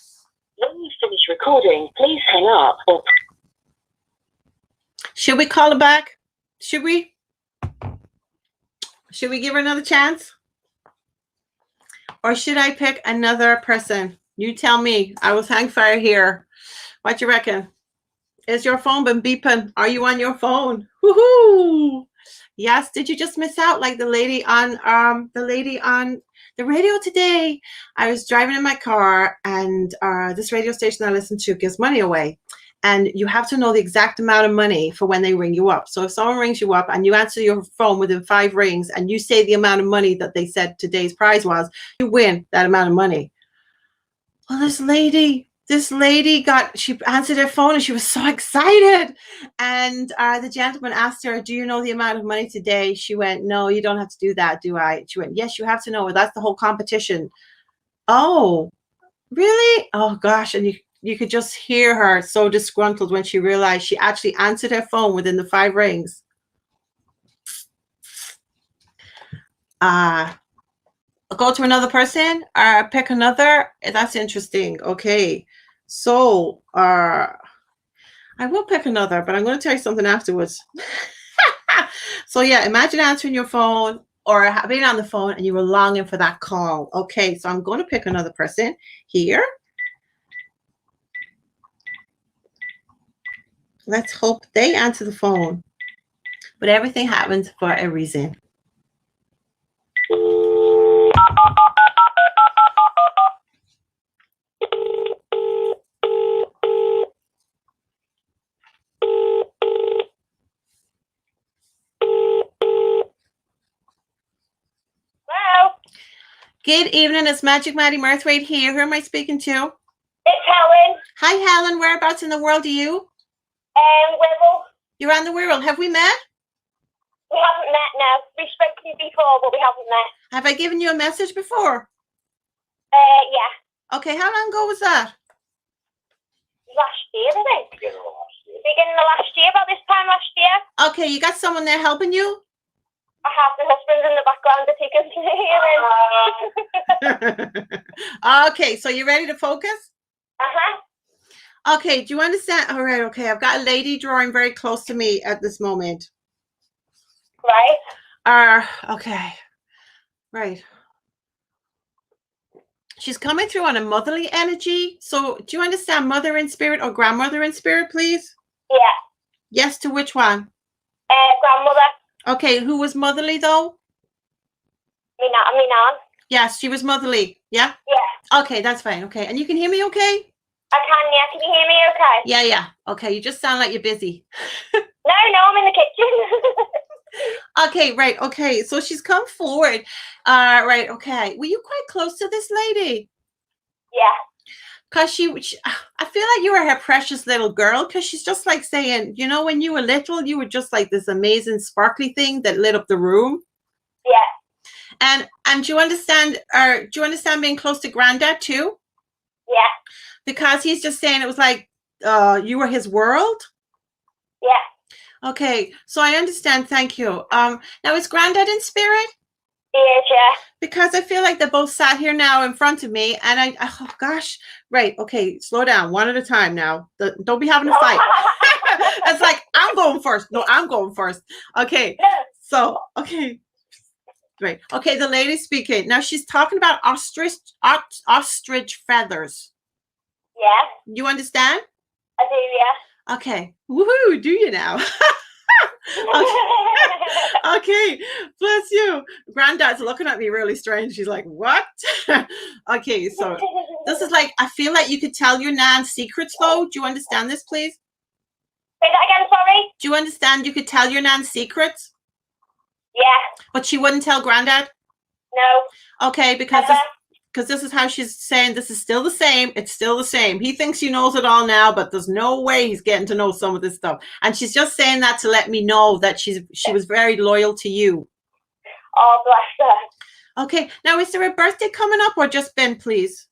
When you finish recording, please hang up or... Should we call her back? Should we? Should we give her another chance? Or should I pick another person? You tell me. I was hang fire here. What you reckon? Is your phone been beeping? Are you on your phone? Woohoo! Yes. Did you just miss out like the lady on the radio today? I was driving in my car, and this radio station I listen to gives money away. And you have to know the exact amount of money for when they ring you up. So if someone rings you up and you answer your phone within 5 rings and you say the amount of money that they said today's prize was, you win that amount of money. Well, this lady she answered her phone and she was so excited. And the gentleman asked her, do you know the amount of money today? She went, no, you don't have to do that, do I? She went, yes, you have to know. That's the whole competition. Oh, really? Oh, gosh. And you could just hear her so disgruntled when she realized she actually answered her phone within the 5 rings. Go to another person or pick another. That's interesting. Okay. So I will pick another, but I'm going to tell you something afterwards. So yeah, imagine answering your phone or being on the phone and you were longing for that call. Okay, so I'm going to pick another person here. Let's hope they answer the phone. But everything happens for a reason. Good evening. It's Maddy Murthwaite here. Who am I speaking to? It's Helen. Hi, Helen. Whereabouts in the world are you? Whittle. You're on the world. Have we met? We haven't met now. We've spoken before, but we haven't met. Have I given you a message before? Yeah. Okay. How long ago was that? Last year, I think. Beginning of last year, about this time last year. Okay. You got someone there helping you? I have the husband in the background if you can hear him. Okay. So you ready to focus? Uh-huh. Okay. Do you understand? All right. Okay. I've got a lady drawing very close to me at this moment. Right. Okay. Right. She's coming through on a motherly energy. So do you understand mother in spirit or grandmother in spirit, please? Yeah. Yes to which one? Grandmother. Okay. Who was motherly though? Me nan. Yes, she was motherly. Yeah? Yeah. Okay, that's fine. Okay. And you can hear me okay? I can, yeah. Can you hear me okay? Yeah. Okay. You just sound like you're busy. No, I'm in the kitchen. Okay, right. Okay. So she's come forward. Right. Okay. Were you quite close to this lady? Yeah. Because I feel like you were her precious little girl, because she's just like saying, you know, when you were little, you were just like this amazing sparkly thing that lit up the room. Yeah. And do you understand, being close to Granddad too? Yeah. Because he's just saying it was like you were his world. Yeah. Okay, so I understand. Thank you. Now is Granddad in spirit? He is, yeah. Because I feel like they're both sat here now in front of me, and oh gosh, right? Okay, slow down, one at a time now. Don't be having a fight. It's like I'm going first. No, I'm going first. Okay, so okay. Right. Okay, the lady's speaking. Now she's talking about ostrich feathers. Yeah. You understand? I do, yeah. Okay. Woohoo, do you now? Okay. Bless you. Granddad's looking at me really strange. She's like, what? Okay, so this is like, I feel like you could tell your nan secrets though. Do you understand this, please? Say that again, sorry? Do you understand you could tell your nan secrets? Yeah. But she wouldn't tell Granddad? No. Okay, because this is how she's saying this is still the same. It's still the same. He thinks he knows it all now, but there's no way he's getting to know some of this stuff. And she's just saying that to let me know that she was very loyal to you. Oh, bless her. Okay. Now, is there a birthday coming up or just Ben, please?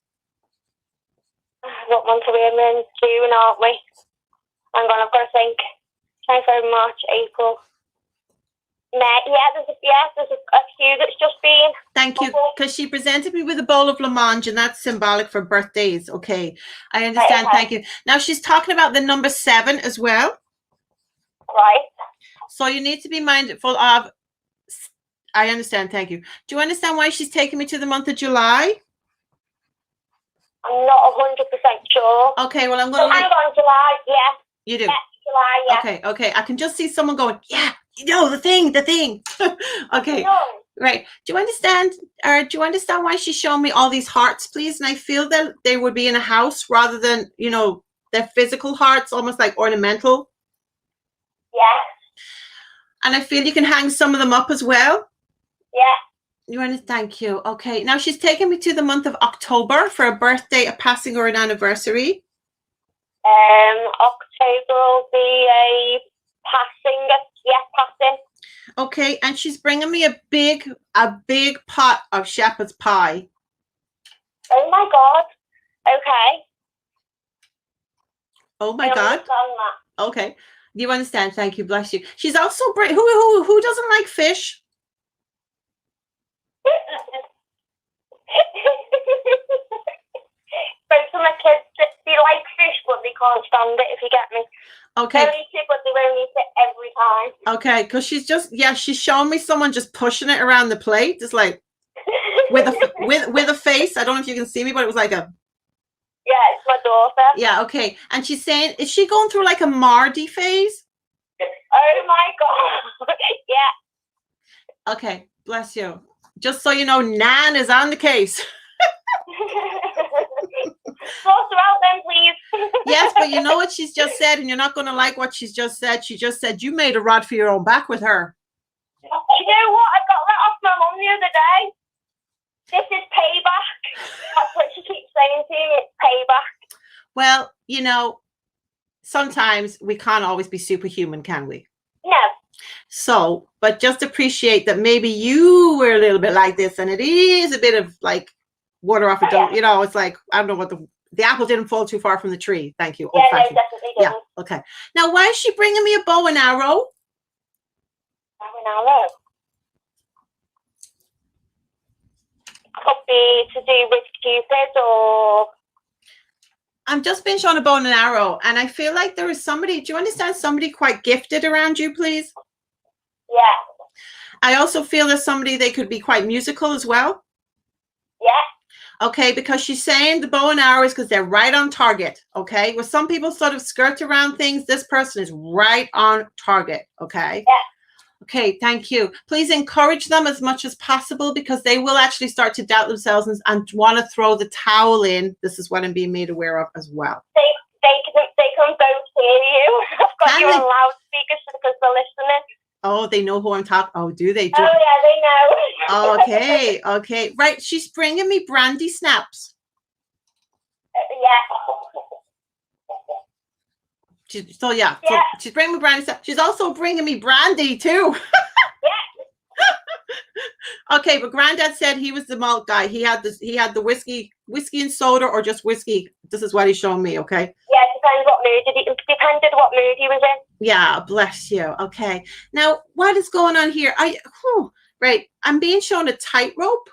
What month are we in? June, aren't we? Hang on, I've got to think. February, March, April. May. Yeah, there's a few that's just been. Thank you, because she presented me with a bowl of blancmange, and that's symbolic for birthdays. Okay, I understand. Okay. Thank you. Now she's talking about the number 7 as well. Right. So you need to be mindful of. I understand. Thank you. Do you understand why she's taking me to the month of July? I'm not 100% sure. Okay, well I'm going to. Hang on, July. Yeah. You do. Yeah, July. Yeah. Okay. I can just see someone going, yeah. You know, the thing. Okay. No. Right. Do you understand why she's showing me all these hearts, please? And I feel that they would be in a house rather than, you know, they're physical hearts, almost like ornamental. Yeah. And I feel you can hang some of them up as well. Yeah. You understand? Thank you. Okay. Now she's taking me to the month of October for a birthday, a passing, or an anniversary. October will be a passing. Yeah, passing. Okay, and she's bringing me a big pot of shepherd's pie. Oh my God. Okay. Oh my God. Understand that. Okay, you understand? Thank you. Bless you. She's also who doesn't like fish? Both of my kids, they like fish, but they can't stand it, if you get me. Okay. They'll eat it, but they won't eat it every time. Okay, because she's showing me someone just pushing it around the plate, just like with a face. I don't know if you can see me, but it was like a. Yeah, it's my daughter. Yeah. Okay, and she's saying, is she going through like a Mardy phase? Oh my God. Yeah. Okay, bless you. Just so you know, Nan is on the case. Sort her out then, please. Yes, but you know what she's just said, and you're not going to like what she's just said. She just said you made a rod for your own back with her. You know what? I got that off my mum the other day. This is payback. That's what she keeps saying to me. It's payback. Well, you know, sometimes we can't always be superhuman, can we? No. So, but just appreciate that maybe you were a little bit like this, and it is a bit of like water off a duck. You know, it's like, I don't know what the apple didn't fall too far from the tree. Thank you. Yeah, no, Old-fashioned. definitely Yeah. doesn't. Okay. Now, why is she bringing me a bow and arrow? An arrow. Could be to do with Cupid or... I'm just been shown a bow and an arrow, and I feel like there is somebody, do you understand, somebody quite gifted around you, please? Yeah. I also feel there's somebody, they could be quite musical as well. Yeah. Okay, because she's saying the bow and arrow is because they're right on target. Okay, where some people sort of skirt around things, this person is right on target. Okay. Yeah. Okay, thank you. Please encourage them as much as possible, because they will actually start to doubt themselves and want to throw the towel in. This is what I'm being made aware of as well. They can both hear you. I've got Can you they? on loudspeakers because they're listening. Oh, they know who I'm talking. Oh, do they? Oh, yeah, they know. Okay, okay. Right, she's bringing me brandy snaps. Yeah. So yeah, so she's bringing me brandy snaps. She's also bringing me brandy too. Okay, but Granddad said he was the malt guy. He had this. He had the whiskey and soda, or just whiskey. This is what he's showing me. Okay. Yeah, it depended what mood he was in. Yeah, bless you. Okay. Now, what is going on here? Right. I'm being shown a tightrope.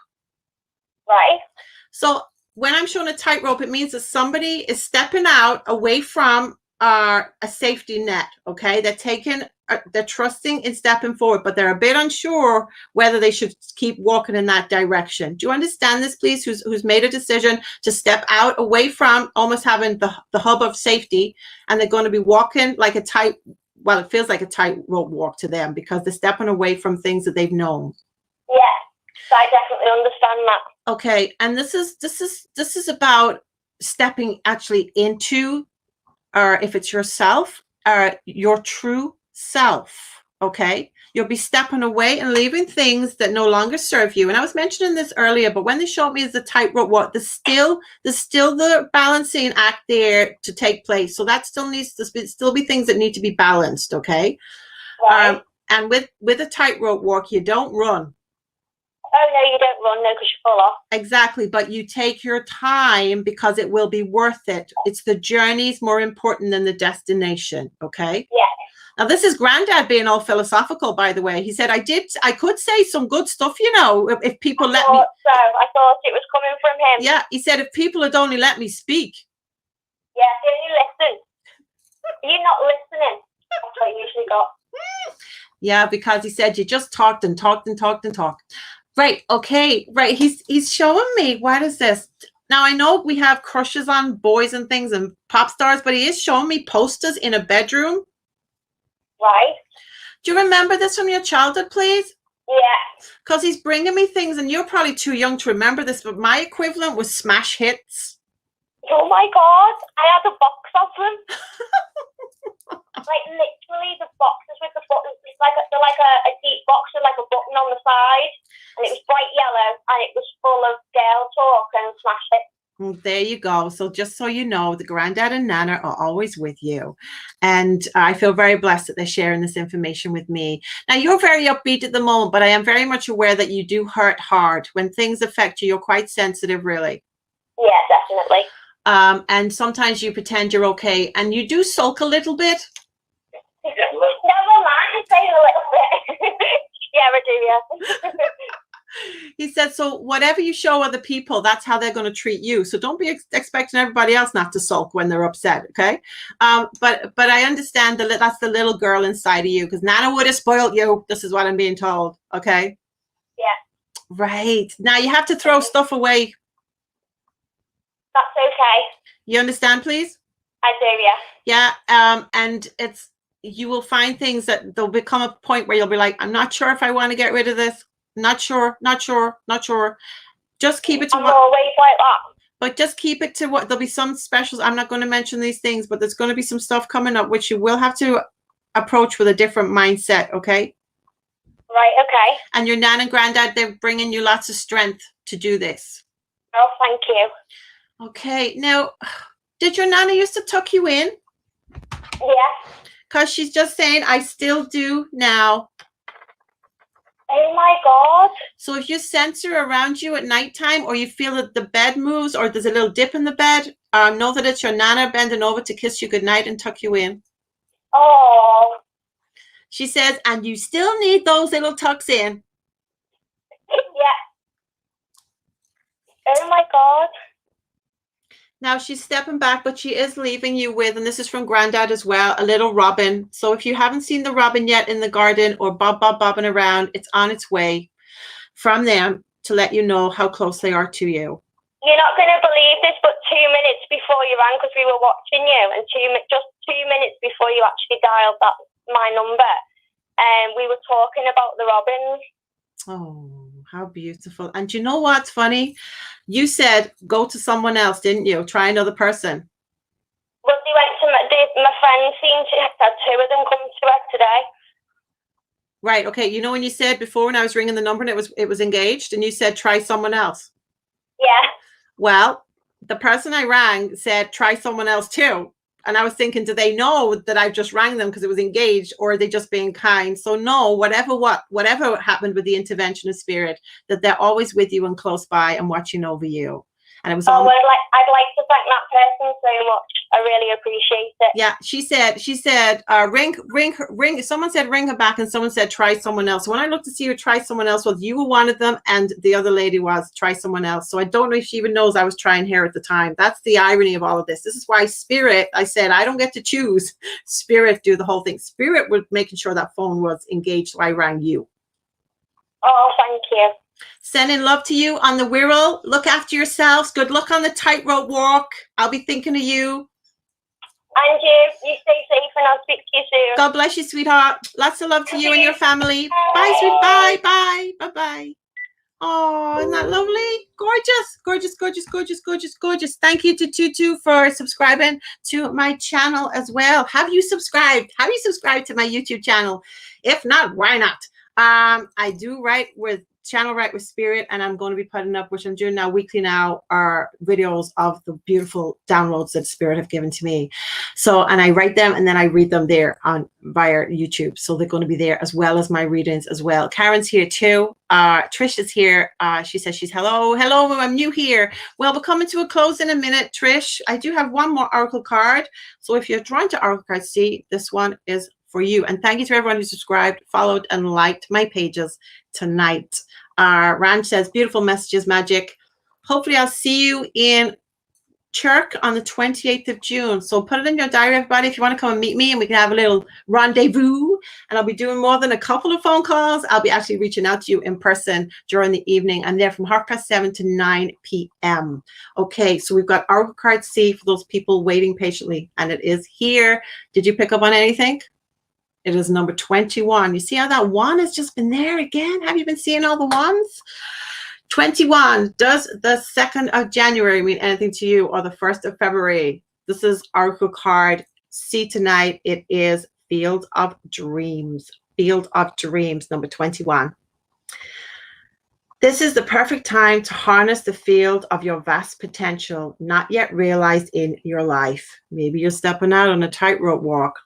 Right. So when I'm shown a tightrope, it means that somebody is stepping out away from a safety net. Okay, they're trusting in stepping forward, but they're a bit unsure whether they should keep walking in that direction. Do you understand this, please? Who's made a decision to step out away from almost having the hub of safety, and they're going to be walking like a tight. Well, it feels like a tightrope walk to them because they're stepping away from things that they've known. Yeah, I definitely understand that. Okay, and this is about stepping actually into, or if it's yourself, your true self. Okay, you'll be stepping away and leaving things that no longer serve you. And I was mentioning this earlier, but when they showed me as the tightrope walk, there's still the balancing act there to take place. So that still needs to still be things that need to be balanced. Okay, Right. And with a tightrope walk, you don't run. Oh, no, you don't run, no, because you fall off. Exactly, but you take your time because it will be worth it. It's the journey's more important than the destination, okay? Yeah. Now, this is Granddad being all philosophical, by the way. He said, I could say some good stuff, you know, if people let me. I thought it was coming from him. Yeah, he said, if people would only let me speak. Yeah, you listen. You're not listening. That's what I usually got. Yeah, because he said you just talked and talked and talked and talked. Right. Okay. Right. He's showing me, what is this? Now, I know we have crushes on boys and things and pop stars, but he is showing me posters in a bedroom. Right. Do you remember this from your childhood, please? Yeah. Because he's bringing me things, and you're probably too young to remember this, but my equivalent was smash hits. Oh my God. I had a box of them. Like literally the boxes with the buttons. It's like they're like a deep box with like a button on the side. And it was bright yellow, and it was full of girl talk and smash hits. There you go. So just so you know, the Granddad and Nana are always with you. And I feel very blessed that they're sharing this information with me. Now, you're very upbeat at the moment, but I am very much aware that you do hurt hard. When things affect you, you're quite sensitive, really. Yeah, definitely. And sometimes you pretend you're okay, and you do sulk a little bit. Never mind, say a little bit. Yeah, I do, yeah. He said, so whatever you show other people, that's how they're going to treat you. So don't be expecting everybody else not to sulk when they're upset, okay? But I understand that that's the little girl inside of you, because Nana would have spoiled you. This is what I'm being told, okay? Yeah. Right. Now you have to throw stuff away. That's okay. You understand, please? I do, yeah. Yeah. And you will find things that there'll become a point where you'll be like, I'm not sure if I want to get rid of this. Not sure. Just keep it to I'm always like that. But just keep it to what, there'll be some specials. I'm not going to mention these things, but there's going to be some stuff coming up, which you will have to approach with a different mindset. Okay. Right. Okay. And your Nan and Granddad, they're bringing you lots of strength to do this. Oh, thank you. Okay. Now, did your nana used to tuck you in? Yeah. Because she's just saying, I still do now. Oh my God. So if you sense her around you at nighttime, or you feel that the bed moves, or there's a little dip in the bed, know that it's your nana bending over to kiss you goodnight and tuck you in. Oh. She says, and you still need those little tucks in. Yeah. Oh my God. Now she's stepping back, but she is leaving you with, and this is from Granddad as well, a little robin. So if you haven't seen the robin yet in the garden, or bobbing around, it's on its way from them to let you know how close they are to you. You're not going to believe this, but 2 minutes before you rang, because we were watching you, and just 2 minutes before you actually dialed my number, we were talking about the robins. Oh, how beautiful. And you know what's funny? You said go to someone else, didn't you? Try another person. But they went to my friend seemed to have 2 of them come to her today. Right. Okay. You know when you said before, when I was ringing the number and it was engaged, and you said try someone else. Yeah. Well, the person I rang said try someone else too. And I was thinking, do they know that I just rang them because it was engaged, or are they just being kind? So no, whatever happened with the intervention of spirit, that they're always with you and close by and watching over you. And it was well, I'd like to thank that person so much. I really appreciate it. Yeah, she said, ring. Someone said ring her back, and someone said try someone else. When I looked to see who try someone else was, you were one of them, and the other lady was try someone else. So I don't know if she even knows I was trying her at the time. That's the irony of all of this. This is why spirit, I said, I don't get to choose. Spirit do the whole thing. Spirit was making sure that phone was engaged, so I rang you. Oh, thank you. Sending love to you on the Wirral. Look after yourselves. Good luck on the tightrope walk. I'll be thinking of you. And you stay safe, and I'll speak to you soon. God bless you, sweetheart. Lots of love to you and your family. Bye, sweet. Bye, bye, bye, bye. Oh, isn't that lovely? Gorgeous, gorgeous, gorgeous, gorgeous, gorgeous, gorgeous. Thank you to Tutu for subscribing to my channel as well. Have you subscribed? Have you subscribed to my YouTube channel? If not, why not? I do write with channel Write with Spirit, and I'm going to be putting up, which I'm doing now weekly now, are videos of the beautiful downloads that Spirit have given to me. So, and I write them and then I read them there on via YouTube. So they're going to be there as well as my readings as well. Karen's here too. Trish is here. She says she's hello, I'm new here. Well, we're coming to a close in a minute, Trish. I do have one more Oracle card. So if you're drawn to Oracle cards, see, this one is for you. And thank you to everyone who subscribed, followed, and liked my pages tonight. Ranj says, beautiful messages, Magic. Hopefully I'll see you in Chirk on the 28th of June. So put it in your diary, everybody, if you want to come and meet me, and we can have a little rendezvous. And I'll be doing more than a couple of phone calls. I'll be actually reaching out to you in person during the evening. I'm there from 7:30 to 9 p.m. Okay, so we've got Oracle card C for those people waiting patiently. And it is here. Did you pick up on anything? It is number 21. You see how that one has just been there again? Have you been seeing all the ones? 21. Does the 2nd of January mean anything to you, or the 1st of February? This is Oracle card C tonight. It is Field of Dreams. Field of Dreams, number 21. This is the perfect time to harness the field of your vast potential, not yet realized in your life. Maybe you're stepping out on a tightrope walk.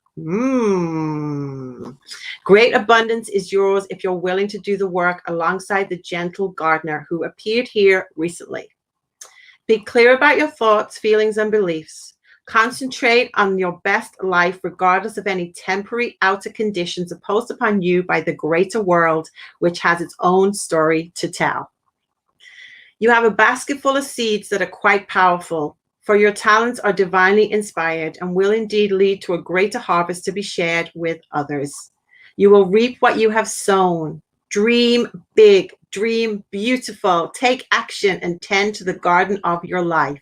Great abundance is yours if you're willing to do the work alongside the gentle gardener who appeared here recently. Be clear about your thoughts, feelings, and beliefs. Concentrate on your best life regardless of any temporary outer conditions imposed upon you by the greater world, which has its own story to tell. You have a basket full of seeds that are quite powerful, for your talents are divinely inspired and will indeed lead to a greater harvest to be shared with others. You will reap what you have sown. Dream big, dream beautiful, take action and tend to the garden of your life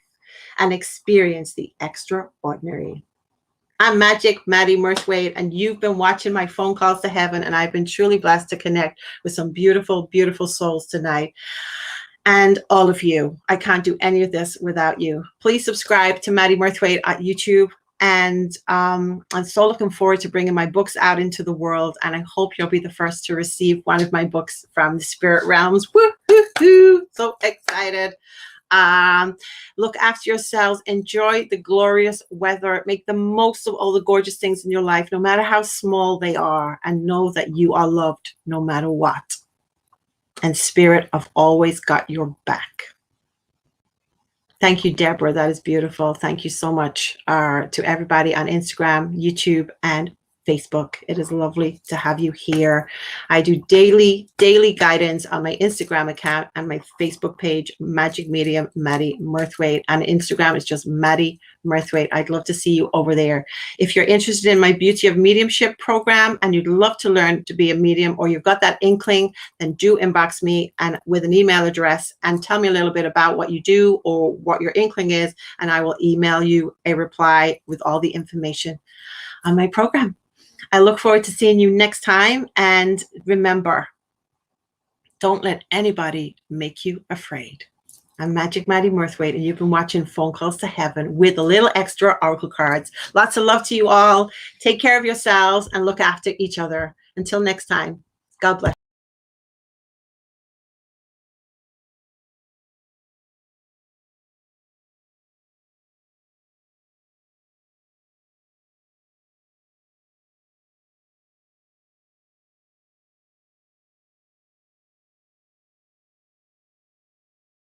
and experience the extraordinary. I'm Maddy Murthwaite, and you've been watching my phone calls to heaven, and I've been truly blessed to connect with some beautiful, beautiful souls tonight. And all of you. I can't do any of this without you. Please subscribe to Maddy Murthwaite at YouTube. And I'm so looking forward to bringing my books out into the world. And I hope you'll be the first to receive one of my books from the spirit realms. Woo-hoo! So excited. Look after yourselves. Enjoy the glorious weather. Make the most of all the gorgeous things in your life, no matter how small they are, and know that you are loved no matter what. And Spirit have always got your back. Thank you, Deborah. That is beautiful. Thank you so much to everybody on Instagram, YouTube, and Facebook. It is lovely to have you here. I do daily guidance on my Instagram account and my Facebook page, Magic Medium Maddy Murthwaite. On Instagram, it's just Maddy Murthwaite. I'd love to see you over there. If you're interested in my Beauty of Mediumship program and you'd love to learn to be a medium, or you've got that inkling, then do inbox me and with an email address and tell me a little bit about what you do or what your inkling is, and I will email you a reply with all the information on my program. I look forward to seeing you next time. And remember, don't let anybody make you afraid. I'm Magic Maddy Murthwaite, and you've been watching Phone Calls to Heaven with a little extra oracle cards. Lots of love to you all. Take care of yourselves and look after each other. Until next time, God bless.